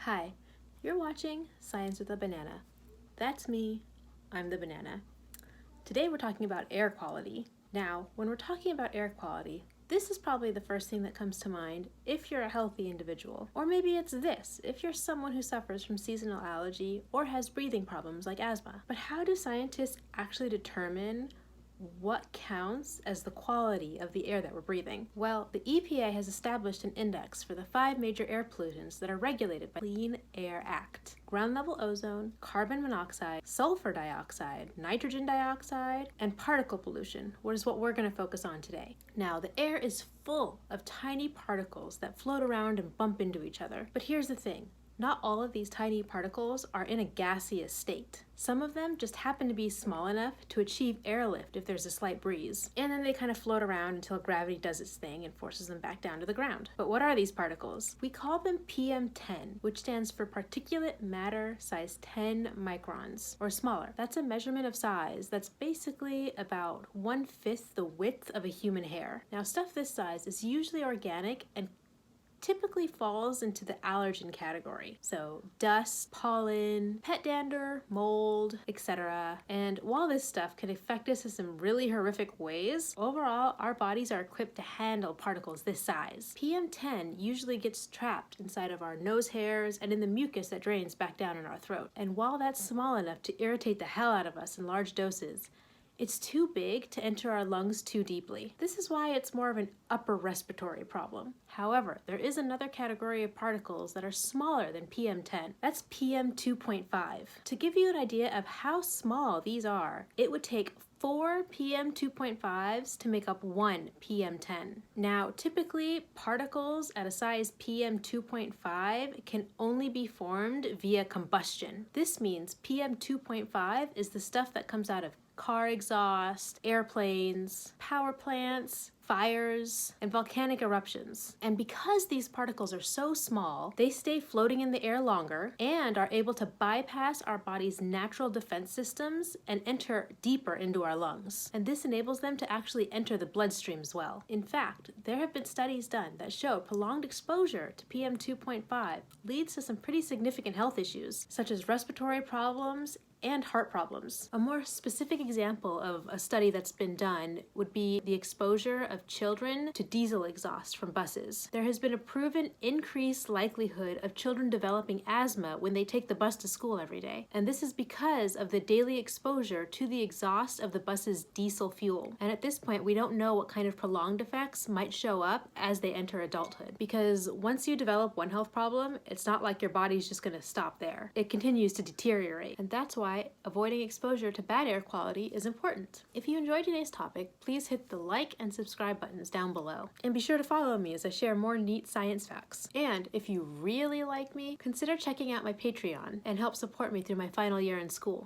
Hi, you're watching Science with a Banana. That's me, I'm the banana. Today we're talking about air quality. Now, when we're talking about air quality, this is probably the first thing that comes to mind if you're a healthy individual. Or maybe it's this, if you're someone who suffers from seasonal allergy or has breathing problems like asthma. But how do scientists actually determine what counts as the quality of the air that we're breathing? Well, the EPA has established an index for the 5 major air pollutants that are regulated by the Clean Air Act: ground level ozone, carbon monoxide, sulfur dioxide, nitrogen dioxide, and particle pollution, which is what we're going to focus on today. Now, the air is full of tiny particles that float around and bump into each other. But here's the thing. Not all of these tiny particles are in a gaseous state. Some of them just happen to be small enough to achieve airlift if there's a slight breeze, and then they kind of float around until gravity does its thing and forces them back down to the ground. But what are these particles? We call them PM10, which stands for particulate matter size 10 microns, or smaller. That's a measurement of size that's basically about 1/5 the width of a human hair. Now, stuff this size is usually organic and typically falls into the allergen category. So dust, pollen, pet dander, mold, etc. And while this stuff can affect us in some really horrific ways, overall our bodies are equipped to handle particles this size. PM10 usually gets trapped inside of our nose hairs and in the mucus that drains back down in our throat. And while that's small enough to irritate the hell out of us in large doses, it's too big to enter our lungs too deeply. This is why it's more of an upper respiratory problem. However, there is another category of particles that are smaller than PM10. That's PM2.5. To give you an idea of how small these are, it would take 4 PM2.5s to make up 1 PM10. Now, typically, particles at a size PM2.5 can only be formed via combustion. This means PM2.5 is the stuff that comes out of car exhaust, airplanes, power plants, fires, and volcanic eruptions. And because these particles are so small, they stay floating in the air longer and are able to bypass our body's natural defense systems and enter deeper into our lungs. And this enables them to actually enter the bloodstream as well. In fact, there have been studies done that show prolonged exposure to PM2.5 leads to some pretty significant health issues, such as respiratory problems and heart problems. A more specific example of a study that's been done would be the exposure of children to diesel exhaust from buses. There has been a proven increased likelihood of children developing asthma when they take the bus to school every day. And this is because of the daily exposure to the exhaust of the bus's diesel fuel. And at this point, we don't know what kind of prolonged effects might show up as they enter adulthood. Because once you develop one health problem, it's not like your body's just gonna stop there. It continues to deteriorate. And that's why avoiding exposure to bad air quality is important. If you enjoyed today's topic, please hit the like and subscribe buttons down below. And be sure to follow me as I share more neat science facts. And if you really like me, consider checking out my Patreon and help support me through my final year in school.